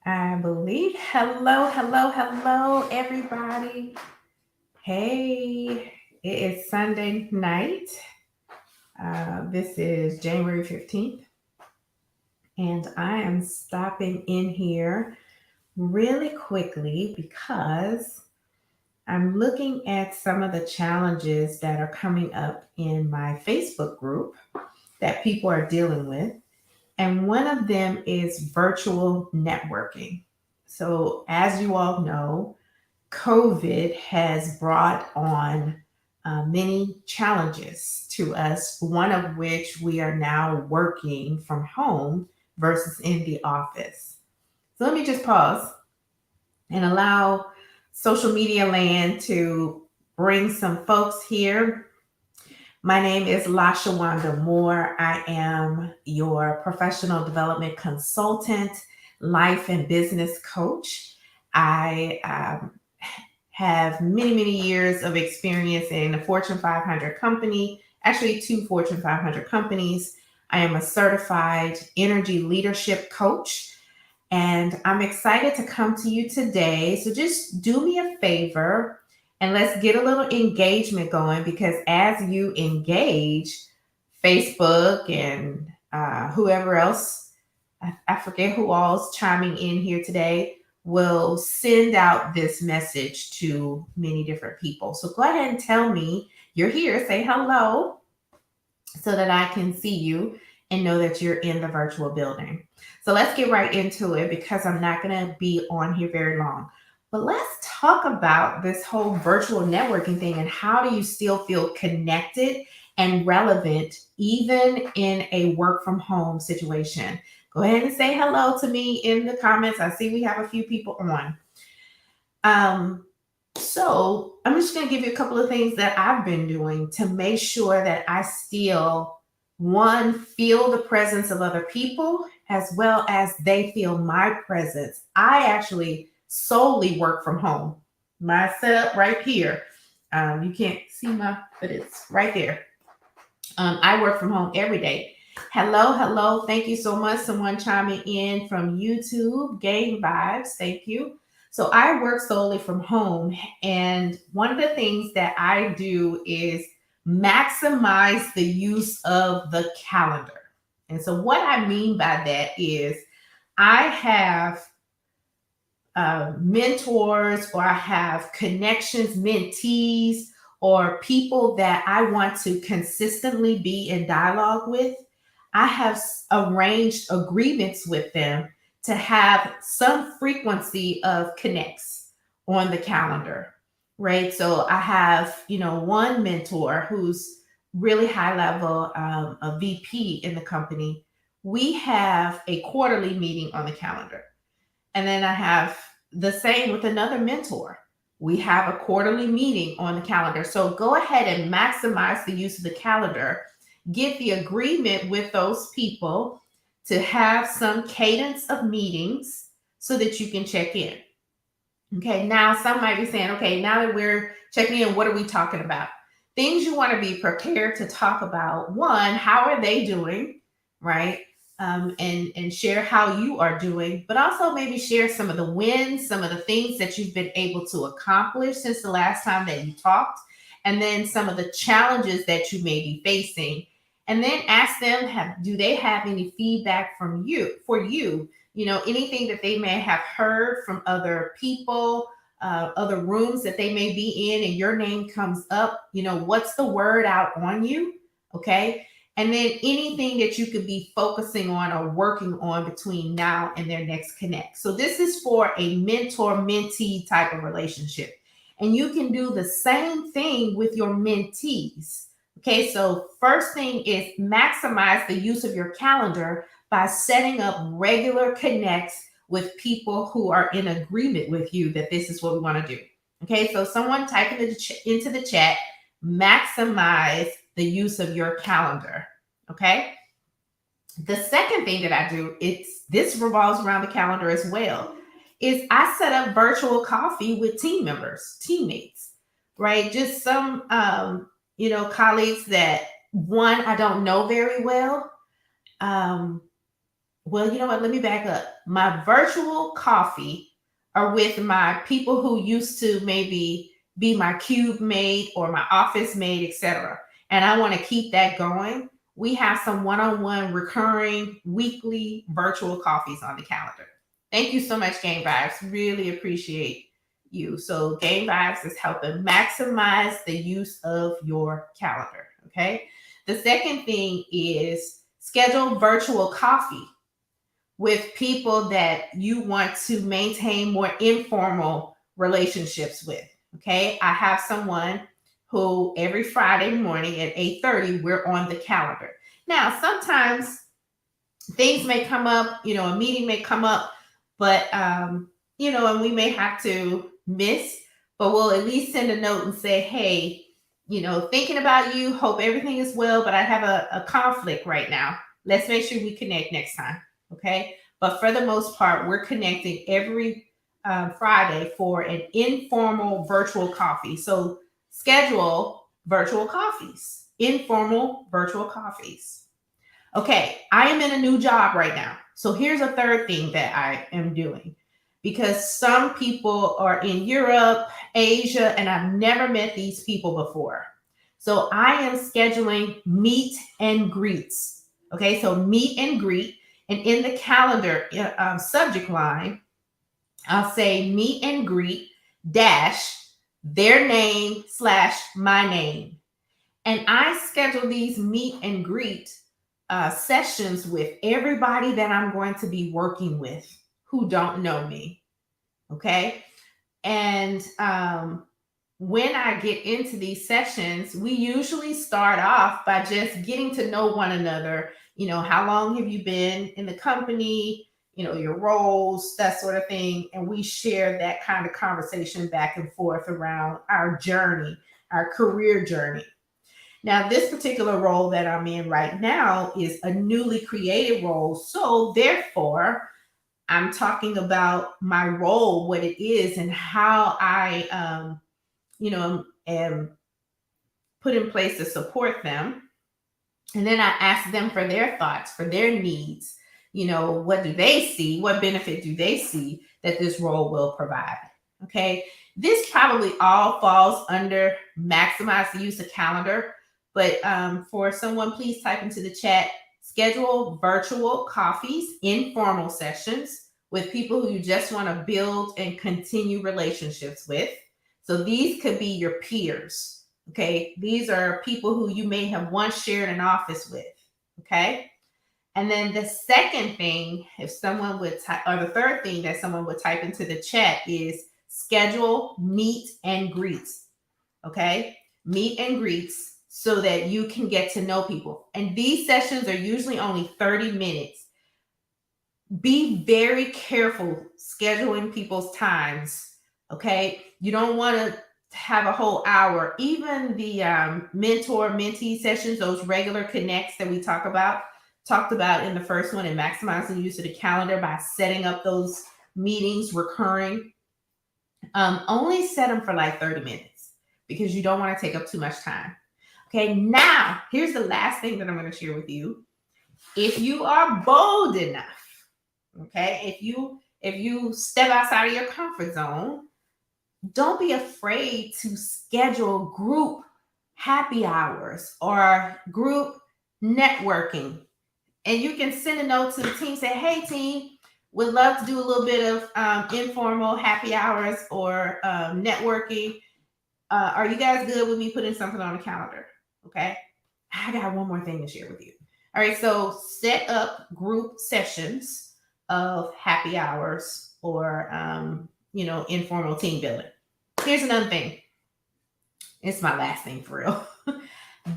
I believe. Hello, hello, hello, everybody. Hey, it is Sunday night. This is January 15th, and I am stopping in here really quickly because I'm looking at some of the challenges that are coming up in my Facebook group that people are dealing with. And one of them is virtual networking. So, as you all know, COVID has brought on many challenges to us, one of which we are now working from home versus in the office. So, let me just pause and allow social media land to bring some folks here. My name is Lashawanda Moore. I am your professional development consultant, life and business coach. I have many, many years of experience in a Fortune 500 company, actually, two Fortune 500 companies. I am a certified energy leadership coach, and I'm excited to come to you today. So just do me a favor and let's get a little engagement going because as you engage, Facebook and whoever else, I forget who all's chiming in here today, will send out this message to many different people. So go ahead and tell me you're here, say hello so that I can see you and know that you're in the virtual building. So let's get right into it because I'm not going to be on here very long. But let's talk about this whole virtual networking thing and how do you still feel connected and relevant even in a work from home situation. Go ahead and say hello to me in the comments. I see we have a few people on. Um, so I'm just going to give you a couple of things that I've been doing to make sure that I still, one, feel the presence of other people as well as they feel my presence. I actually solely work from home. My setup right here. You can't see but it's right there. I work from home every day. Hello, hello. Thank you so much. Someone chiming in from YouTube, Game Vibes. Thank you. So I work solely from home. And one of the things that I do is maximize the use of the calendar. And so what I mean by that is I have mentors or I have connections, mentees, or people that I want to consistently be in dialogue with. I have arranged agreements with them to have some frequency of connects on the calendar, right? So I have, one mentor who's really high level, a VP in the company. We have a quarterly meeting on the calendar. And then I have the same with another mentor. We have a quarterly meeting on the calendar. So go ahead and maximize the use of the calendar. Get the agreement with those people to have some cadence of meetings so that you can check in. Okay, now some might be saying, okay, now that we're checking in, what are we talking about? Things you want to be prepared to talk about. One, how are they doing, right? And share how you are doing, but also maybe share some of the wins, some of the things that you've been able to accomplish since the last time that you talked, and then some of the challenges that you may be facing. And then ask them, do they have any feedback from you for you? Anything that they may have heard from other people, other rooms that they may be in, and your name comes up. What's the word out on you? Okay. And then anything that you could be focusing on or working on between now and their next connect. So this is for a mentor-mentee type of relationship. And you can do the same thing with your mentees. Okay, so first thing is maximize the use of your calendar by setting up regular connects with people who are in agreement with you that this is what we want to do. Okay, so someone type into the chat, maximize the use of your calendar. Okay. The second thing that I do, this revolves around the calendar as well, is I set up virtual coffee with team members, teammates, right? Just some colleagues that one I don't know very well. well, you know what? Let me back up. My virtual coffee are with my people who used to maybe be my cube mate or my office mate, etc. And I want to keep that going. We have some one-on-one recurring weekly virtual coffees on the calendar. Thank you so much, Game Vibes. Really appreciate you. So Game Vibes is helping maximize the use of your calendar. Okay. The second thing is schedule virtual coffee with people that you want to maintain more informal relationships with. Okay. I have someone who every Friday morning at 8:30, we're on the calendar. Now, sometimes things may come up, a meeting may come up, but and we may have to miss, but we'll at least send a note and say, hey, thinking about you, hope everything is well, but I have a conflict right now. Let's make sure we connect next time. Okay. But for the most part, we're connecting every Friday for an informal virtual coffee. So schedule virtual coffees, informal virtual coffees. Okay, I am in a new job right now. So here's a third thing that I am doing, because some people are in Europe, Asia, and I've never met these people before. So I am scheduling meet and greets. Okay, so meet and greet. And in the calendar subject line, I'll say meet and greet dash their name / my name. And I schedule these meet and greet sessions with everybody that I'm going to be working with who don't know me. Okay. And when I get into these sessions, we usually start off by just getting to know one another. How long have you been in the company? Your roles, that sort of thing. And we share that kind of conversation back and forth around our journey, our career journey. Now, this particular role that I'm in right now is a newly created role. So, therefore, I'm talking about my role, what it is, and how I, am put in place to support them. And then I ask them for their thoughts, for their needs. What do they see? What benefit do they see that this role will provide? Okay. This probably all falls under maximize the use of calendar. But for someone, please type into the chat, schedule virtual coffees, informal sessions with people who you just want to build and continue relationships with. So these could be your peers. Okay. These are people who you may have once shared an office with. Okay. And then the second thing, if someone would type, or the third thing that someone would type into the chat is schedule meet and greets. Okay. Meet and greets so that you can get to know people. And these sessions are usually only 30 minutes. Be very careful scheduling people's times. Okay. You don't want to have a whole hour. Even the mentor mentee sessions, those regular connects that we talked about in the first one, and maximizing the use of the calendar by setting up those meetings recurring. Only set them for like 30 minutes because you don't want to take up too much time. Okay, now here's the last thing that I'm going to share with you. If you are bold enough, okay, if you step outside of your comfort zone, don't be afraid to schedule group happy hours or group networking. And you can send a note to the team, say, hey team, would love to do a little bit of informal happy hours or networking. Are you guys good with me putting something on the calendar? Okay. I got one more thing to share with you. All right. So set up group sessions of happy hours or, informal team building. Here's another thing. It's my last thing for real.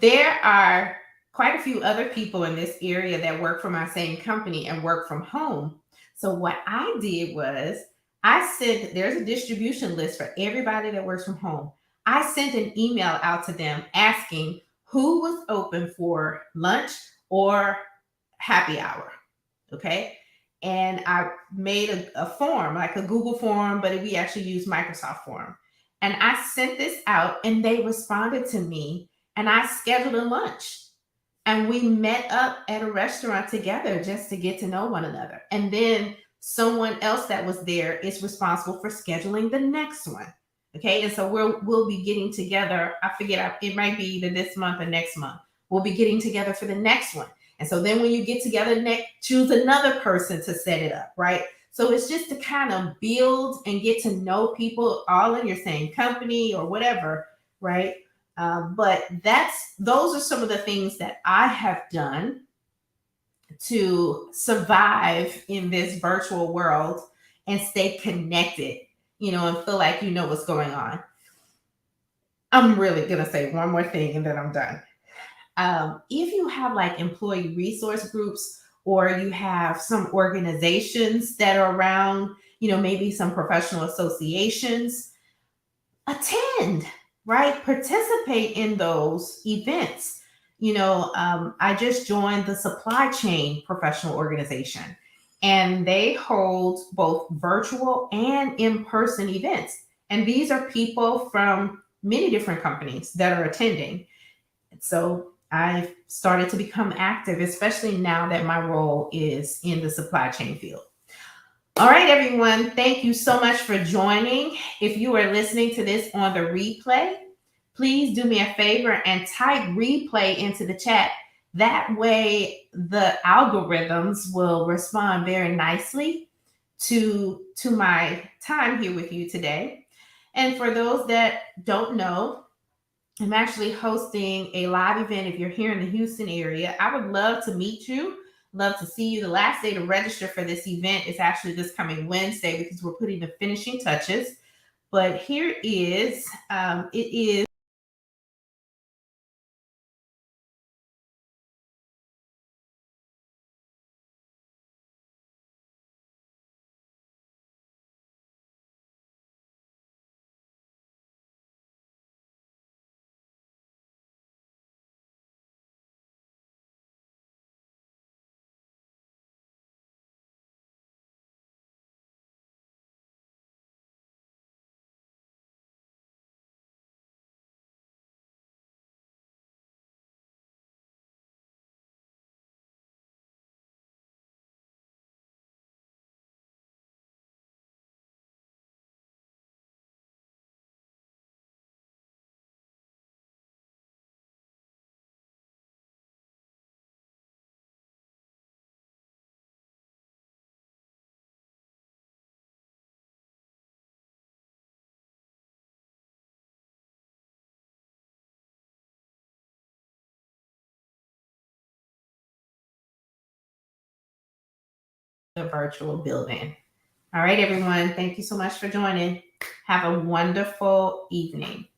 There are quite a few other people in this area that work for my same company and work from home. So what I did was I said, there's a distribution list for everybody that works from home. I sent an email out to them asking who was open for lunch or happy hour. Okay. And I made a form, like a Google form, but we actually use Microsoft form. And I sent this out and they responded to me and I scheduled a lunch. and we met up at a restaurant together just to get to know one another. And then someone else that was there is responsible for scheduling the next one. Okay, and so we'll be getting together. I forget, it might be either this month or next month. We'll be getting together for the next one. And so then when you get together next, choose another person to set it up, right? So it's just to kind of build and get to know people all in your same company or whatever, right? But those are some of the things that I have done to survive in this virtual world and stay connected, and feel like you know what's going on. I'm really gonna say one more thing and then I'm done. If you have like employee resource groups, or you have some organizations that are around, maybe some professional associations, attend, right? Participate in those events. I just joined the supply chain professional organization, and they hold both virtual and in-person events. And these are people from many different companies that are attending. So I've started to become active, especially now that my role is in the supply chain field. All right, everyone. Thank you so much for joining. If you are listening to this on the replay, please do me a favor and type replay into the chat. That way, the algorithms will respond very nicely to my time here with you today. And for those that don't know, I'm actually hosting a live event. If you're here in the Houston area, I would love to meet you. Love to see you. The last day to register for this event is actually this coming Wednesday, because we're putting the finishing touches. But here is, it is the virtual building. All right, everyone. Thank you so much for joining. Have a wonderful evening.